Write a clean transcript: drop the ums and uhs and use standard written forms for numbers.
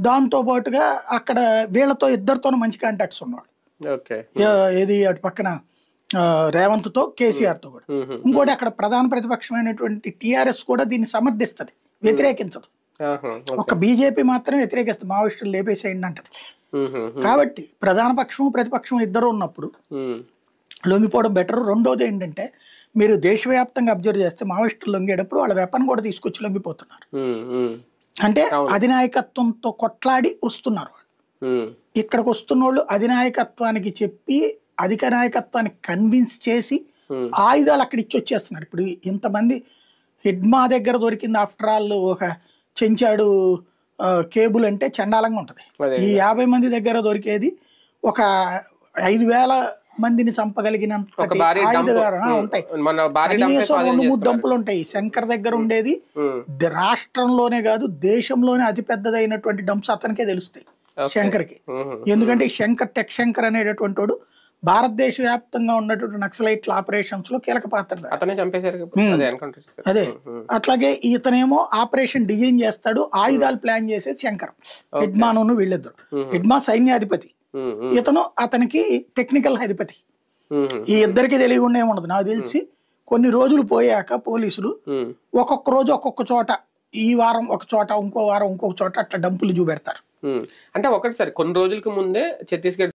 దాంతో పాటుగా అక్కడ వీళ్ళతో ఇద్దరితో మంచి కాంటాక్ట్స్ ఉన్నవాళ్ళు. ఏది అటు పక్కన రేవంత్తో కేసీఆర్తో కూడా. ఇంకోటి అక్కడ ప్రధాన ప్రతిపక్షమైనటువంటి టీఆర్ఎస్ కూడా దీన్ని సమర్థిస్తుంది, వ్యతిరేకించదు. ఒక బీజేపీ మాత్రం వ్యతిరేకిస్తుంది, మావోయిస్టులు లేపేసేయండి అంటది. కాబట్టి ప్రధాన పక్షం ప్రతిపక్షం ఇద్దరు ఉన్నప్పుడు లొంగిపోవడం బెటర్. రెండోది ఏంటంటే మీరు దేశవ్యాప్తంగా అబ్జర్వ్ చేస్తే మావోయిస్టులు లొంగేటప్పుడు వాళ్ళ వెపన్ కూడా తీసుకొచ్చి లొంగిపోతున్నారు. అంటే అధినాయకత్వంతో కొట్లాడి వస్తున్నారు వాళ్ళు. ఇక్కడికి వస్తున్న వాళ్ళు అధినాయకత్వానికి చెప్పి అధిక నాయకత్వాన్ని కన్విన్స్ చేసి ఆయుధాలు అక్కడ ఇచ్చి వచ్చేస్తున్నారు. ఇప్పుడు ఇంతమంది హిడ్మా దగ్గర దొరికింది ఆఫ్టర్ ఆల్ ఒక చెంచాడు కేబుల్ అంటే చండాలంగా ఉంటుంది. ఈ 50 మంది దగ్గర దొరికేది ఒక 5,000 మందిని చంపగలిగినంత ఉంటాయి. కనీసం 2-3 డంపులు ఉంటాయి. శంకర్ దగ్గర ఉండేది రాష్ట్రంలోనే కాదు దేశంలోనే అతిపెద్దదైనటువంటి డంప్స్ అతనికే తెలుస్తాయి శంకర్కి. ఎందుకంటే శంకర్ టెక్ శంకర్ అనేటటువంటి వాడు భారతదేశ వ్యాప్తంగా ఉన్నటువంటి నక్సలైట్ల ఆపరేషన్స్ లో కీలక పాత్ర. అదే అట్లాగే ఇతనేమో ఆపరేషన్ డిజైన్ చేస్తాడు, ఆయుధాలు ప్లాన్ చేసేది శంకర్. హిడ్మాను వీళ్ళిద్దరు. హిడ్మా సైన్యాధిపతి, ఇతను అతనికి టెక్నికల్ అధిపతి. ఈ ఇద్దరికి తెలియకుండా ఏముండదు. నాకు తెలిసి కొన్ని రోజులు పోయాక పోలీసులు ఒక్కొక్క రోజు ఒక్కొక్క చోట, ఈ వారం ఒక చోట, ఇంకో వారం ఇంకొక చోట అట్లా డంపులు చూపెడతారు. అంటే ఒకటి సార్ కొన్ని రోజులకి ముందే ఛత్తీస్గఢ్